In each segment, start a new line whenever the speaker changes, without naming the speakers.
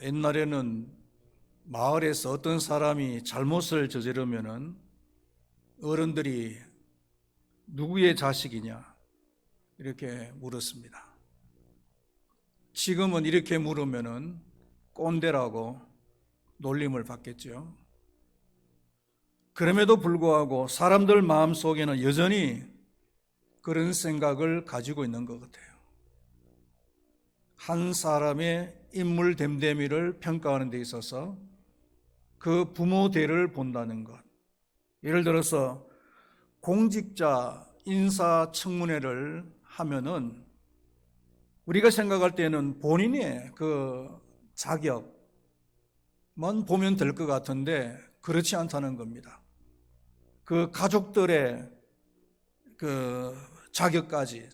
옛날에는 마을에서 어떤 사람이 잘못을 저지르면은 어른들이 누구의 자식이냐 이렇게 물었습니다. 지금은 이렇게 물으면은 꼰대라고 놀림을 받겠죠. 그럼에도 불구하고 사람들 마음속에는 여전히 그런 생각을 가지고 있는 것 같아요. 한 사람의 인물 됨됨이를 평가하는 데 있어서 그 부모 대를 본다는 것. 예를 들어서 공직자 인사청문회를 하면은 우리가 생각할 때는 본인의 그 자격만 보면 될 것 같은데 그렇지 않다는 겁니다. 그 가족들의 그 자격까지,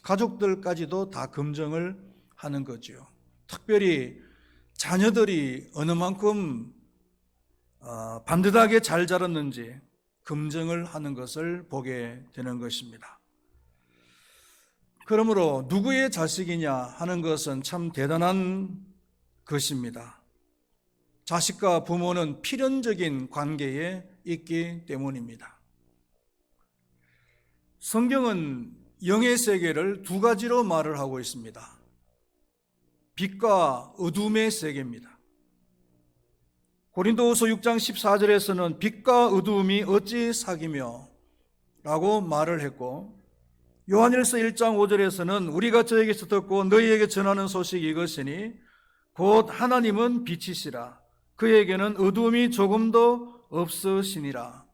가족들까지도 다 검증을 하는 거죠. 특별히 자녀들이 어느 만큼 반듯하게 잘 자랐는지 검증을 하는 것을 보게 되는 것입니다. 그러므로 누구의 자식이냐 하는 것은 참 대단한 것입니다. 자식과 부모는 필연적인 관계에 있기 때문입니다. 성경은 영의 세계를 두 가지로 말을 하고 있습니다. 빛과 어둠의 세계입니다. 고린도후서 6장 14절에서는 빛과 어둠이 어찌 사귀며 라고 말을 했고, 요한일서 1장 5절에서는 우리가 저에게서 듣고 너희에게 전하는 소식이 이것이니 곧 하나님은 빛이시라 그에게는 어둠이 조금도 없으시니라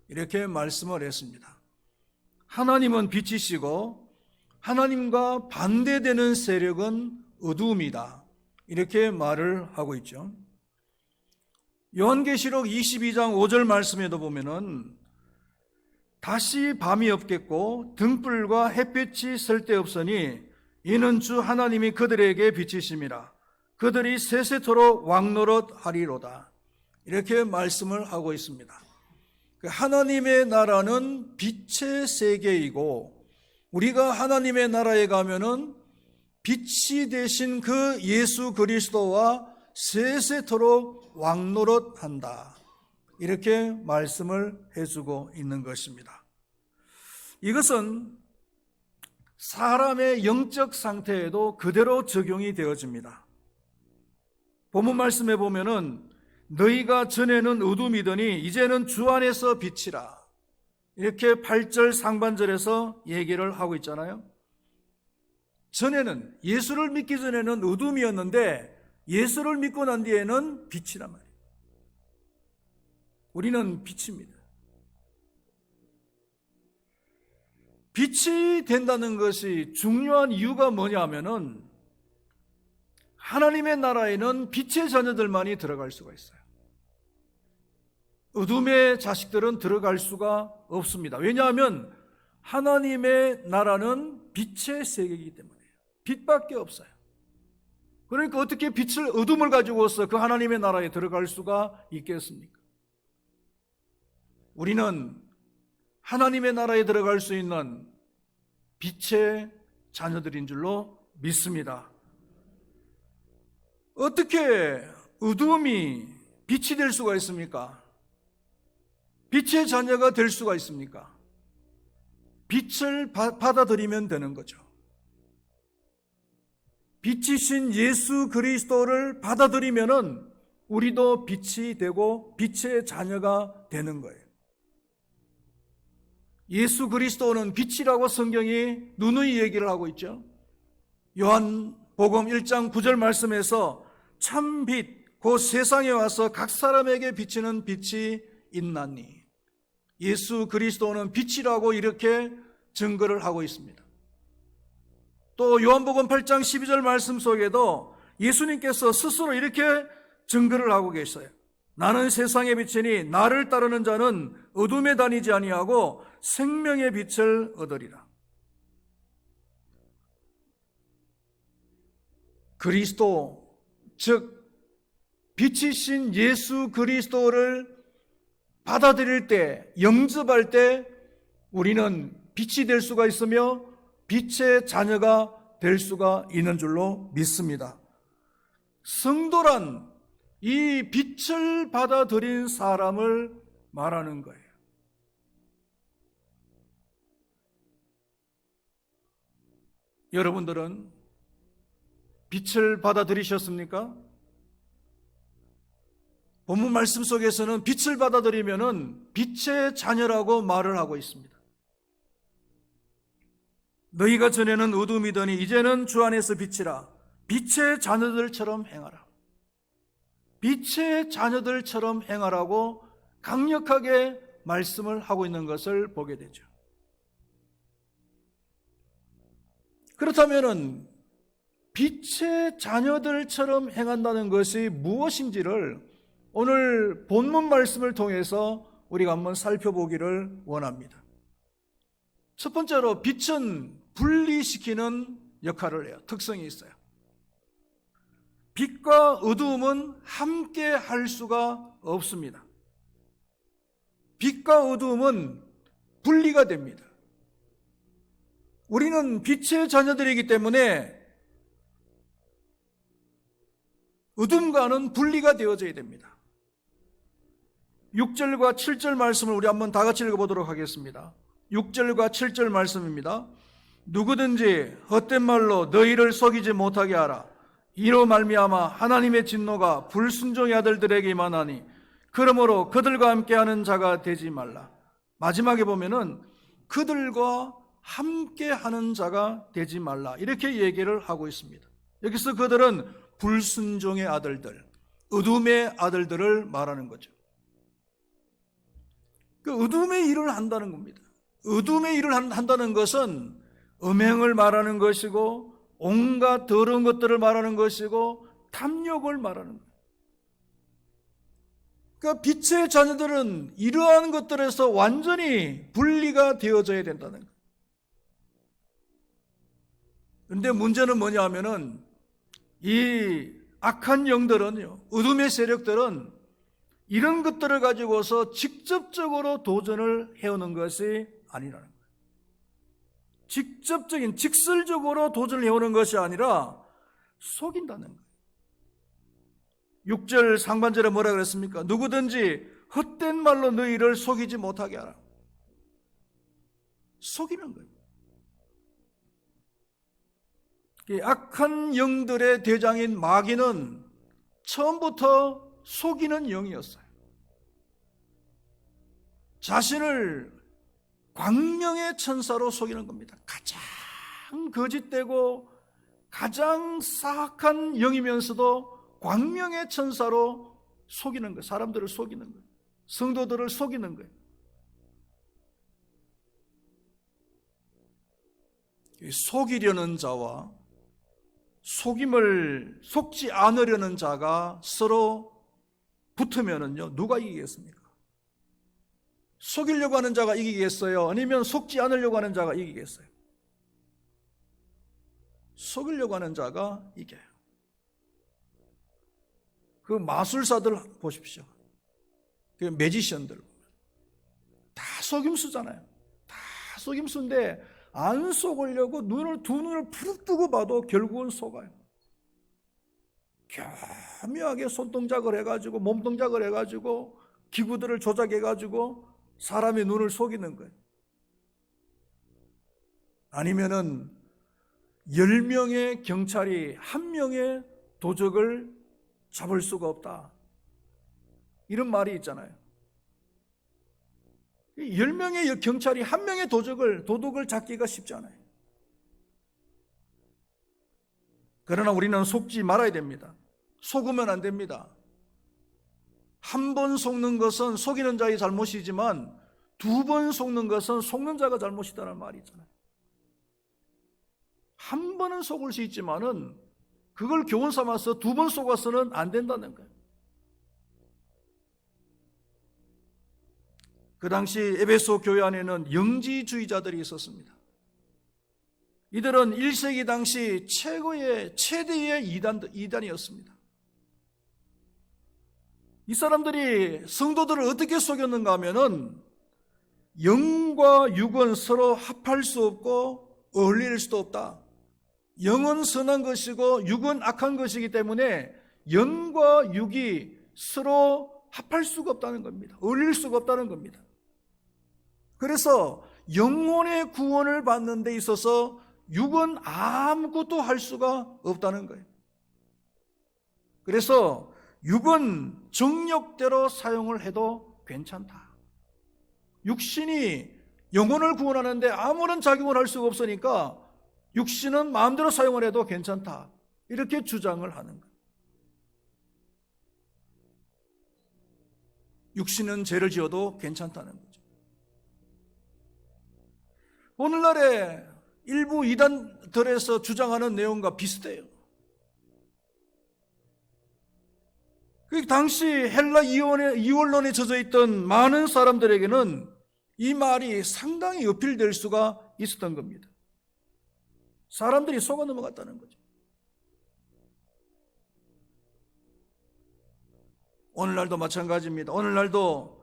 이렇게 말씀을 했습니다. 하나님은 빛이시고 하나님과 반대되는 세력은 어둠이다 이렇게 말을 하고 있죠. 요한계시록 22장 5절 말씀에도 보면은 다시 밤이 없겠고 등불과 햇빛이 쓸데없으니 이는 주 하나님이 그들에게 빛이심이라 그들이 세세토록 왕노릇하리로다 이렇게 말씀을 하고 있습니다. 하나님의 나라는 빛의 세계이고 우리가 하나님의 나라에 가면은 빛이 되신 그 예수 그리스도와 세세토록 왕노릇한다 이렇게 말씀을 해주고 있는 것입니다. 이것은 사람의 영적 상태에도 그대로 적용이 되어집니다. 본문 말씀에 보면은 너희가 전에는 어둠이더니 이제는 주 안에서 빛이라 이렇게 8절 상반절에서 얘기를 하고 있잖아요. 전에는 예수를 믿기 전에는 어둠이었는데 예수를 믿고 난 뒤에는 빛이란 말이에요. 우리는 빛입니다. 빛이 된다는 것이 중요한 이유가 뭐냐면은 하나님의 나라에는 빛의 자녀들만이 들어갈 수가 있어요. 어둠의 자식들은 들어갈 수가 없습니다. 왜냐하면 하나님의 나라는 빛의 세계이기 때문이에요. 빛밖에 없어요. 그러니까 어떻게 어둠을 가지고서 그 하나님의 나라에 들어갈 수가 있겠습니까? 우리는 하나님의 나라에 들어갈 수 있는 빛의 자녀들인 줄로 믿습니다. 어떻게 어둠이 빛이 될 수가 있습니까? 빛의 자녀가 될 수가 있습니까? 빛을 받아들이면 되는 거죠. 빛이신 예수 그리스도를 받아들이면은 우리도 빛이 되고 빛의 자녀가 되는 거예요. 예수 그리스도는 빛이라고 성경이 누누이 얘기를 하고 있죠. 요한복음 1장 9절 말씀에서 참 빛, 곧 세상에 와서 각 사람에게 비치는 빛이 있나니 예수 그리스도는 빛이라고 이렇게 증거를 하고 있습니다. 또 요한복음 8장 12절 말씀 속에도 예수님께서 스스로 이렇게 증거를 하고 계셔요. 나는 세상의 빛이니 나를 따르는 자는 어둠에 다니지 아니하고 생명의 빛을 얻으리라. 그리스도, 즉 빛이신 예수 그리스도를 받아들일 때, 영접할 때 우리는 빛이 될 수가 있으며 빛의 자녀가 될 수가 있는 줄로 믿습니다. 성도란 이 빛을 받아들인 사람을 말하는 거예요. 여러분들은 빛을 받아들이셨습니까? 본문 말씀 속에서는 빛을 받아들이면은 빛의 자녀라고 말을 하고 있습니다. 너희가 전에는 어둠이더니 이제는 주 안에서 빛이라. 빛의 자녀들처럼 행하라. 빛의 자녀들처럼 행하라고 강력하게 말씀을 하고 있는 것을 보게 되죠. 그렇다면은 빛의 자녀들처럼 행한다는 것이 무엇인지를 오늘 본문 말씀을 통해서 우리가 한번 살펴보기를 원합니다. 첫 번째로 빛은 분리시키는 역할을 해요. 특성이 있어요. 빛과 어두움은 함께 할 수가 없습니다. 빛과 어두움은 분리가 됩니다. 우리는 빛의 자녀들이기 때문에 어둠과는 분리가 되어져야 됩니다. 6절과 7절 말씀을 우리 한번 다 같이 읽어보도록 하겠습니다. 6절과 7절 말씀입니다. 누구든지 헛된 말로 너희를 속이지 못하게 하라. 이로 말미암아 하나님의 진노가 불순종의 아들들에게 임하나니 그러므로 그들과 함께하는 자가 되지 말라. 마지막에 보면은 그들과 함께하는 자가 되지 말라 이렇게 얘기를 하고 있습니다. 여기서 그들은 불순종의 아들들, 어둠의 아들들을 말하는 거죠. 그 어둠의 일을 한다는 겁니다. 어둠의 일을 한다는 것은 음행을 말하는 것이고 온갖 더러운 것들을 말하는 것이고 탐욕을 말하는 거예요. 그러니까 빛의 자녀들은 이러한 것들에서 완전히 분리가 되어져야 된다는 거예요. 그런데 문제는 뭐냐 하면은 이 악한 영들은요, 어둠의 세력들은 이런 것들을 가지고서 직접적으로 도전을 해오는 것이 아니라는 거예요. 직접적인, 직설적으로 도전을 해오는 것이 아니라 속인다는 거예요. 6절 상반절에 뭐라 그랬습니까? 누구든지 헛된 말로 너희를 속이지 못하게 하라. 속이는 거예요. 이 악한 영들의 대장인 마귀는 처음부터 속이는 영이었어요. 자신을 광명의 천사로 속이는 겁니다. 가장 거짓되고 가장 사악한 영이면서도 광명의 천사로 속이는 거예요. 사람들을 속이는 거예요. 성도들을 속이는 거예요. 속이려는 자와 속지 않으려는 자가 서로 붙으면은요, 누가 이기겠습니까? 속이려고 하는 자가 이기겠어요? 아니면 속지 않으려고 하는 자가 이기겠어요? 속이려고 하는 자가 이겨요. 그 마술사들 보십시오. 그 매지션들 다 속임수잖아요. 다 속임수인데 안 속으려고 두 눈을 푸르 뜨고 봐도 결국은 속아요. 교묘하게 손동작을 해가지고 몸동작을 해가지고 기구들을 조작해가지고 사람의 눈을 속이는 거예요. 아니면은 10명의 경찰이 1명의 도적을 잡을 수가 없다, 이런 말이 있잖아요. 10명의 경찰이 1명의 도둑을 잡기가 쉽지 않아요. 그러나 우리는 속지 말아야 됩니다. 속으면 안 됩니다. 한 번 속는 것은 속이는 자의 잘못이지만 2번 속는 것은 속는 자가 잘못이다라는 말이 있잖아요. 한 번은 속을 수 있지만은 그걸 교훈 삼아서 2번 속아서는 안 된다는 거예요. 그 당시 에베소 교회 안에는 영지주의자들이 있었습니다. 이들은 1세기 당시 최대의 이단이었습니다. 이 사람들이 성도들을 어떻게 속였는가 하면은 영과 육은 서로 합할 수 없고 어울릴 수도 없다. 영은 선한 것이고 육은 악한 것이기 때문에 영과 육이 서로 합할 수가 없다는 겁니다. 어울릴 수가 없다는 겁니다. 그래서 영혼의 구원을 받는 데 있어서 육은 아무것도 할 수가 없다는 거예요. 그래서 육은 정력대로 사용을 해도 괜찮다. 육신이 영혼을 구원하는데 아무런 작용을 할 수가 없으니까 육신은 마음대로 사용을 해도 괜찮다. 이렇게 주장을 하는 거예요. 육신은 죄를 지어도 괜찮다는 거죠. 오늘날의 일부 이단들에서 주장하는 내용과 비슷해요. 그 당시 헬라 이원론에 젖어 있던 많은 사람들에게는 이 말이 상당히 어필될 수가 있었던 겁니다. 사람들이 속아 넘어갔다는 거죠. 오늘날도 마찬가지입니다. 오늘날도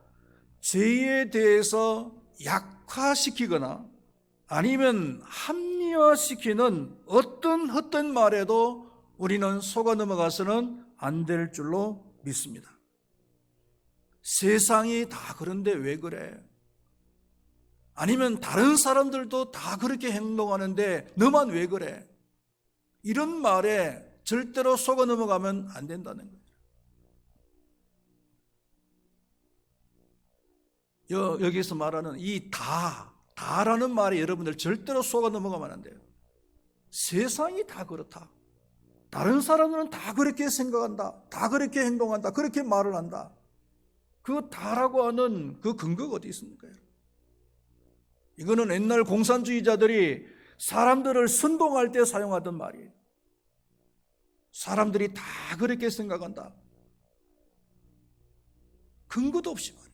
죄에 대해서 약화시키거나 아니면 합리화시키는 어떤 헛된 말에도 우리는 속아 넘어가서는 안 될 줄로 믿습니다. 세상이 다 그런데 왜 그래? 아니면 다른 사람들도 다 그렇게 행동하는데 너만 왜 그래? 이런 말에 절대로 속아 넘어가면 안 된다는 거예요. 여기서 말하는 이 다라는 말에 여러분들 절대로 속아 넘어가면 안 돼요. 세상이 다 그렇다. 다른 사람들은 다 그렇게 생각한다. 다 그렇게 행동한다. 그렇게 말을 한다. 그 다라고 하는 그 근거가 어디 있습니까? 이거는 옛날 공산주의자들이 사람들을 선동할 때 사용하던 말이에요. 사람들이 다 그렇게 생각한다. 근거도 없이 말이죠.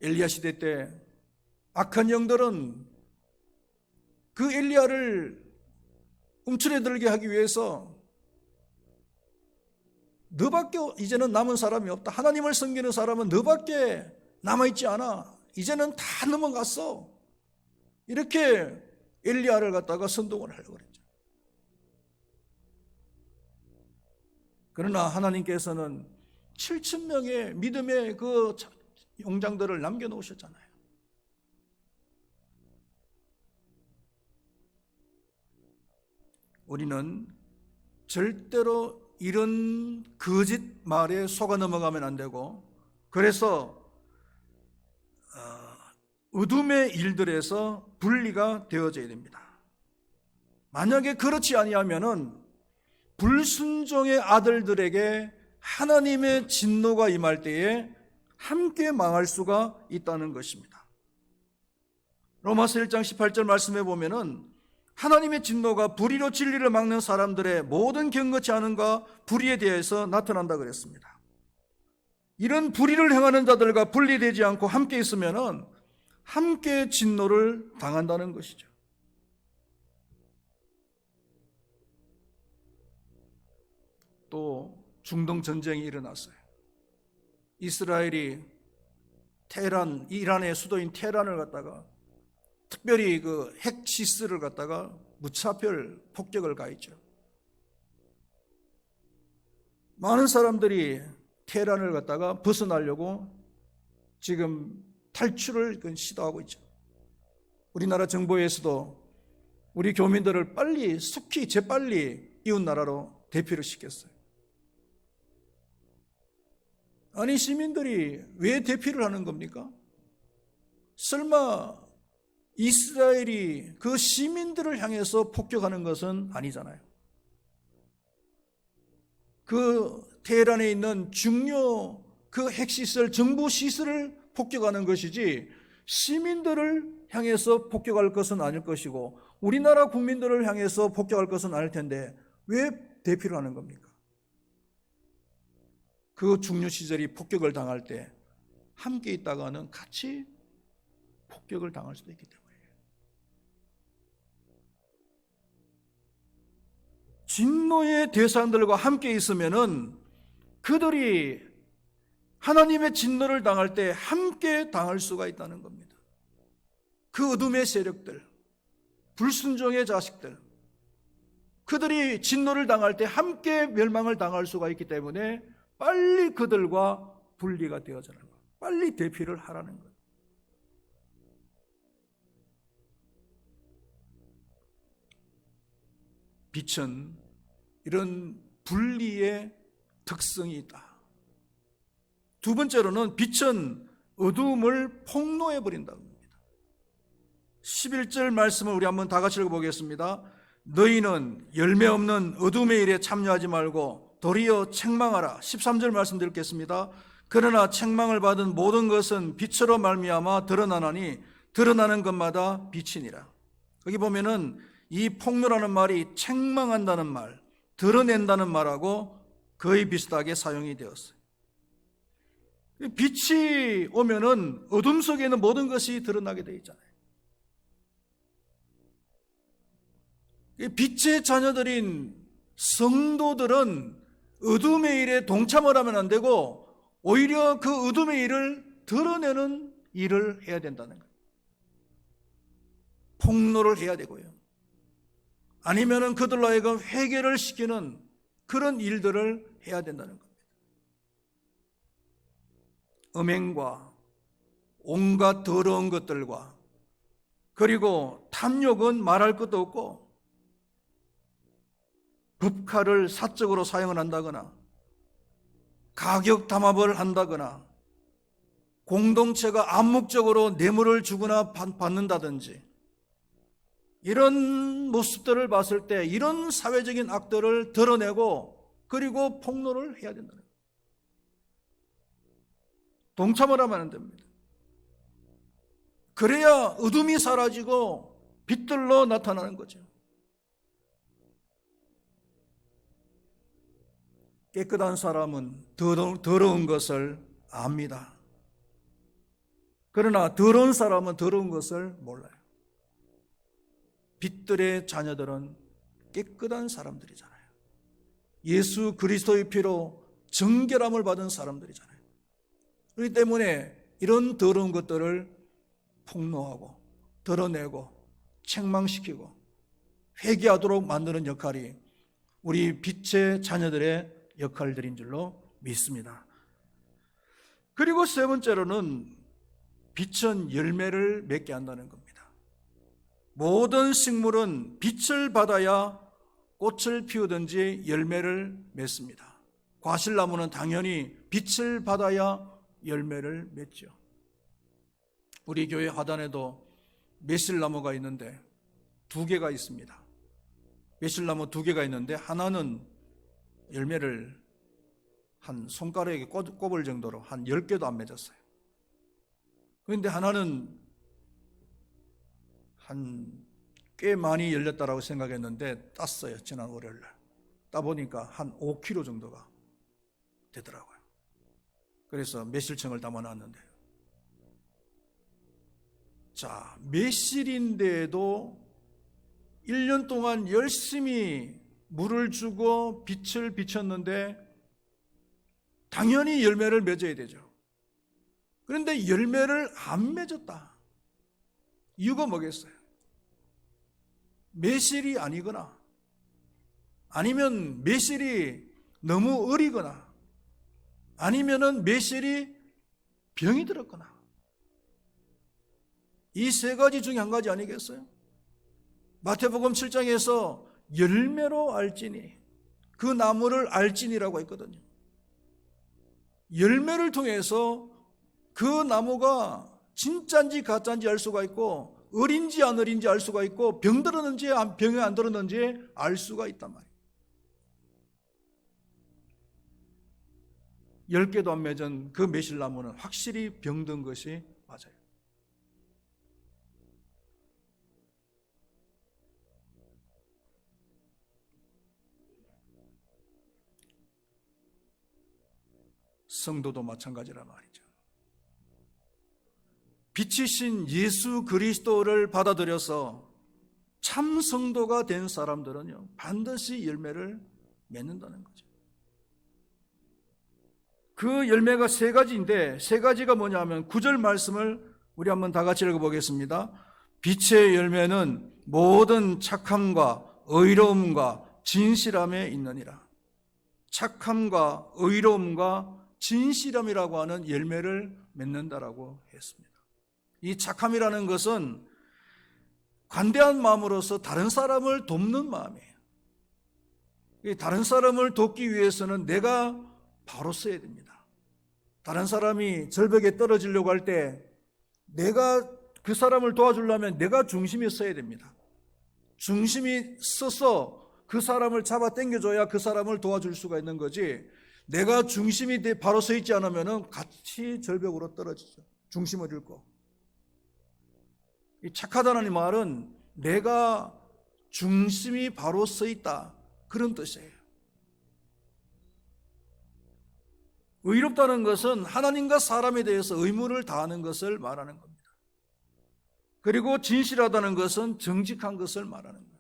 엘리야 시대 때 악한 영들은 그 엘리야를 움츠러들게 하기 위해서 너밖에 이제는 남은 사람이 없다. 하나님을 섬기는 사람은 너밖에 남아있지 않아. 이제는 다 넘어갔어. 이렇게 엘리야를 갖다가 선동을 하려고 그랬죠. 그러나 하나님께서는 7,000명의 믿음의 그 용장들을 남겨놓으셨잖아요. 우리는 절대로 이런 거짓 말에 속아 넘어가면 안 되고, 그래서 어둠의 일들에서 분리가 되어져야 됩니다. 만약에 그렇지 아니하면은 불순종의 아들들에게 하나님의 진노가 임할 때에 함께 망할 수가 있다는 것입니다. 로마서 1장 18절 말씀해 보면은 하나님의 진노가 불의로 진리를 막는 사람들의 모든 경거치 않음과 불의에 대해서 나타난다 그랬습니다. 이런 불의를 행하는 자들과 분리되지 않고 함께 있으면은 함께 진노를 당한다는 것이죠. 또 중동 전쟁이 일어났어요. 이스라엘이 이란의 수도인 테헤란을 갖다가 특별히 그 핵시스를 갖다가 무차별 폭격을 가했죠. 많은 사람들이 테헤란을 갖다가 벗어나려고 지금 탈출을 시도하고 있죠. 우리나라 정부에서도 우리 교민들을 속히 재빨리 이웃나라로 대피를 시켰어요. 아니, 시민들이 왜 대피를 하는 겁니까? 설마 이스라엘이 그 시민들을 향해서 폭격하는 것은 아니잖아요. 그 테헤란에 있는 중요 그 핵시설, 정부 시설을 폭격하는 것이지 시민들을 향해서 폭격할 것은 아닐 것이고 우리나라 국민들을 향해서 폭격할 것은 아닐 텐데 왜 대피를 하는 겁니까? 그 중요 시설이 폭격을 당할 때 함께 있다가는 같이 폭격을 당할 수도 있기 때문에 진노의 대상들과 함께 있으면은 그들이 하나님의 진노를 당할 때 함께 당할 수가 있다는 겁니다. 그 어둠의 세력들, 불순종의 자식들, 그들이 진노를 당할 때 함께 멸망을 당할 수가 있기 때문에 빨리 그들과 분리가 되어지는 거예요. 빨리 대피를 하라는 거예요. 빛은 이런 분리의 특성이 있다. 두 번째로는 빛은 어두움을 폭로해버린다고 합니다. 11절 말씀을 우리 한번 다 같이 읽어보겠습니다. 너희는 열매 없는 어둠의 일에 참여하지 말고 도리어 책망하라. 13절 말씀 드리겠습니다. 그러나 책망을 받은 모든 것은 빛으로 말미암아 드러나나니 드러나는 것마다 빛이니라. 여기 보면은 이 폭로라는 말이 책망한다는 말, 드러낸다는 말하고 거의 비슷하게 사용이 되었어요. 빛이 오면은 어둠 속에 있는 모든 것이 드러나게 되어 있잖아요. 빛의 자녀들인 성도들은 어둠의 일에 동참을 하면 안 되고 오히려 그 어둠의 일을 드러내는 일을 해야 된다는 거예요. 폭로를 해야 되고요. 아니면은 그들로 하여금 회개를 시키는 그런 일들을 해야 된다는 겁니다. 음행과 온갖 더러운 것들과 그리고 탐욕은 말할 것도 없고 법칼을 사적으로 사용을 한다거나 가격 담합을 한다거나 공동체가 암묵적으로 뇌물을 주거나 받는다든지 이런 모습들을 봤을 때 이런 사회적인 악들을 드러내고 그리고 폭로를 해야 된다는 거예요. 동참을 하면 안 됩니다. 그래야 어둠이 사라지고 빛들로 나타나는 거죠. 깨끗한 사람은 더러운 것을 압니다. 그러나 더러운 사람은 더러운 것을 몰라요. 빛들의 자녀들은 깨끗한 사람들이잖아요. 예수 그리스도의 피로 정결함을 받은 사람들이잖아요. 그렇기 때문에 이런 더러운 것들을 폭로하고 드러내고 책망시키고 회개하도록 만드는 역할이 우리 빛의 자녀들의 역할들인 줄로 믿습니다. 그리고 세 번째로는 빛은 열매를 맺게 한다는 겁니다. 모든 식물은 빛을 받아야 꽃을 피우든지 열매를 맺습니다. 과실나무는 당연히 빛을 받아야 열매를 맺죠. 우리 교회 화단에도 매실나무가 있는데 두 개가 있습니다. 매실나무 두 개가 있는데 하나는 열매를 한 손가락에 꼽을 정도로 한 10개도 안 맺었어요. 그런데 하나는 꽤 많이 열렸다라고 생각했는데 땄어요. 지난 월요일날 따보니까 한 5kg 정도가 되더라고요. 그래서 매실청을 담아놨는데, 자, 매실인데도 1년 동안 열심히 물을 주고 빛을 비쳤는데 당연히 열매를 맺어야 되죠. 그런데 열매를 안 맺었다. 이유가 뭐겠어요? 매실이 아니거나 아니면 매실이 너무 어리거나 아니면은 매실이 병이 들었거나 이 세 가지 중에 한 가지 아니겠어요? 마태복음 7장에서 열매로 알지니, 그 나무를 알지니라고 했거든요. 열매를 통해서 그 나무가 진짜인지 가짜인지 알 수가 있고 어린지 안 어린지 알 수가 있고 병 들었는지 병이 안 들었는지 알 수가 있단 말이에요. 10개도 안 맺은 그 매실나무는 확실히 병든 것이 맞아요. 성도도 마찬가지란 말이죠. 빛이신 예수 그리스도를 받아들여서 참 성도가 된 사람들은요 반드시 열매를 맺는다는 거죠. 그 열매가 세 가지인데 세 가지가 뭐냐면 9절 말씀을 우리 한번 다 같이 읽어보겠습니다. 빛의 열매는 모든 착함과 의로움과 진실함에 있느니라. 착함과 의로움과 진실함이라고 하는 열매를 맺는다라고 했습니다. 이 착함이라는 것은 관대한 마음으로서 다른 사람을 돕는 마음이에요. 다른 사람을 돕기 위해서는 내가 바로 서야 됩니다. 다른 사람이 절벽에 떨어지려고 할 때 내가 그 사람을 도와주려면 내가 중심에 서야 됩니다. 중심이 서서 그 사람을 잡아 당겨줘야 그 사람을 도와줄 수가 있는 거지, 내가 중심이 바로 서 있지 않으면 같이 절벽으로 떨어지죠. 중심을 잃고. 이 착하다는 이 말은 내가 중심이 바로 서 있다, 그런 뜻이에요. 의롭다는 것은 하나님과 사람에 대해서 의무를 다하는 것을 말하는 겁니다. 그리고 진실하다는 것은 정직한 것을 말하는 거예요.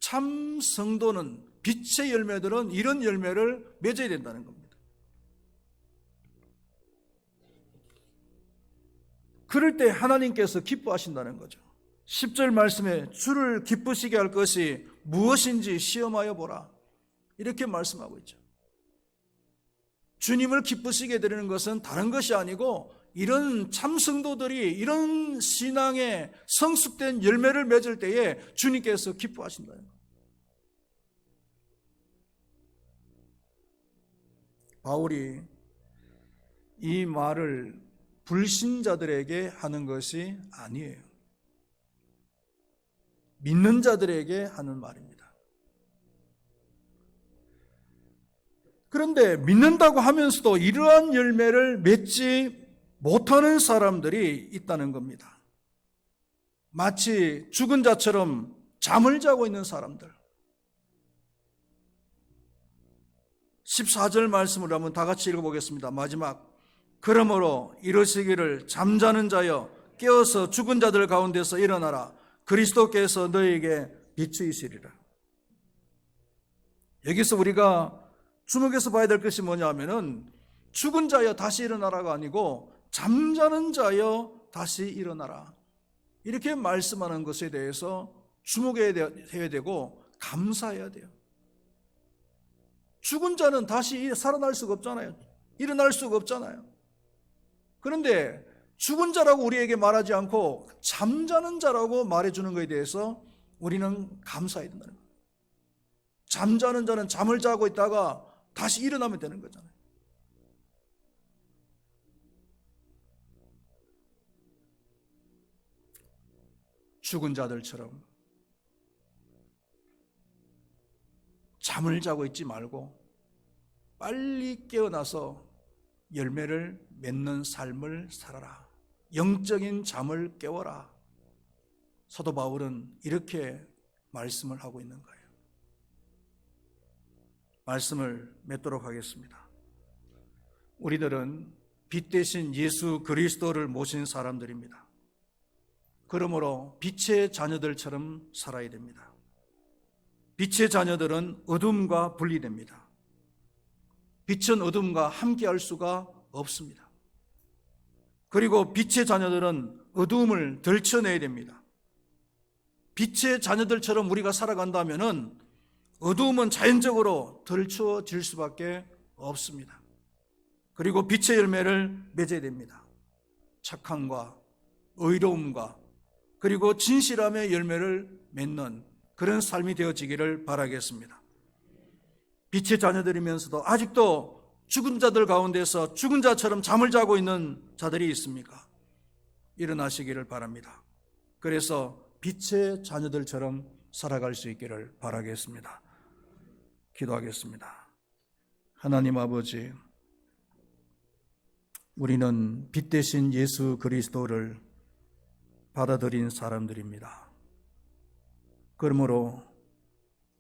참 성도는, 빛의 열매들은 이런 열매를 맺어야 된다는 겁니다. 그럴 때 하나님께서 기뻐하신다는 거죠. 10절 말씀에 주를 기쁘시게 할 것이 무엇인지 시험하여 보라, 이렇게 말씀하고 있죠. 주님을 기쁘시게 드리는 것은 다른 것이 아니고 이런 참성도들이 이런 신앙의 성숙된 열매를 맺을 때에 주님께서 기뻐하신다는 거예요. 바울이 이 말을 불신자들에게 하는 것이 아니에요. 믿는 자들에게 하는 말입니다. 그런데 믿는다고 하면서도 이러한 열매를 맺지 못하는 사람들이 있다는 겁니다. 마치 죽은 자처럼 잠을 자고 있는 사람들. 14절 말씀을 한번 다 같이 읽어보겠습니다. 마지막. 그러므로 이러시기를 잠자는 자여 깨어서 죽은 자들 가운데서 일어나라. 그리스도께서 너에게 빛이시리라. 여기서 우리가 주목해서 봐야 될 것이 뭐냐면은 죽은 자여 다시 일어나라가 아니고 잠자는 자여 다시 일어나라, 이렇게 말씀하는 것에 대해서 주목해야 되고 감사해야 돼요. 죽은 자는 다시 살아날 수가 없잖아요. 일어날 수가 없잖아요. 그런데 죽은 자라고 우리에게 말하지 않고 잠자는 자라고 말해주는 것에 대해서 우리는 감사해야 된다는 거예요. 잠자는 자는 잠을 자고 있다가 다시 일어나면 되는 거잖아요. 죽은 자들처럼 잠을 자고 있지 말고 빨리 깨어나서 열매를 맺는 삶을 살아라. 영적인 잠을 깨워라. 사도 바울은 이렇게 말씀을 하고 있는 거예요. 말씀을 맺도록 하겠습니다. 우리들은 빛 대신 예수 그리스도를 모신 사람들입니다. 그러므로 빛의 자녀들처럼 살아야 됩니다. 빛의 자녀들은 어둠과 분리됩니다. 빛은 어둠과 함께할 수가 없습니다. 그리고 빛의 자녀들은 어둠을 들춰내야 됩니다. 빛의 자녀들처럼 우리가 살아간다면 어둠은 자연적으로 들추어질 수밖에 없습니다. 그리고 빛의 열매를 맺어야 됩니다. 착함과 의로움과 그리고 진실함의 열매를 맺는 그런 삶이 되어지기를 바라겠습니다. 빛의 자녀들이면서도 아직도 죽은 자들 가운데서 죽은 자처럼 잠을 자고 있는 자들이 있습니까? 일어나시기를 바랍니다. 그래서 빛의 자녀들처럼 살아갈 수 있기를 바라겠습니다. 기도하겠습니다. 하나님 아버지, 우리는 빛 대신 예수 그리스도를 받아들인 사람들입니다. 그러므로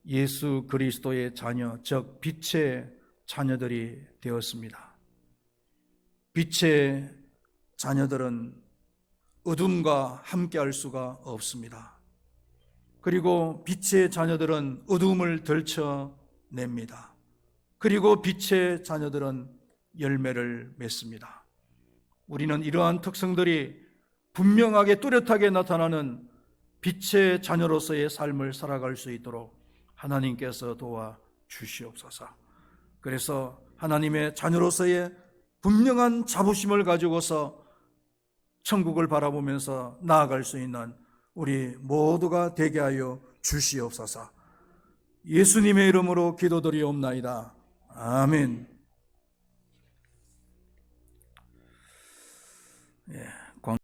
예수 그리스도의 자녀, 즉 빛의 자녀들이 되었습니다. 빛의 자녀들은 어둠과 함께할 수가 없습니다. 그리고 빛의 자녀들은 어둠을 들춰냅니다. 그리고 빛의 자녀들은 열매를 맺습니다. 우리는 이러한 특성들이 분명하게 뚜렷하게 나타나는 빛의 자녀로서의 삶을 살아갈 수 있도록 하나님께서 도와 주시옵소서. 그래서 하나님의 자녀로서의 분명한 자부심을 가지고서 천국을 바라보면서 나아갈 수 있는 우리 모두가 되게 하여 주시옵소서. 예수님의 이름으로 기도드리옵나이다. 아멘. 예.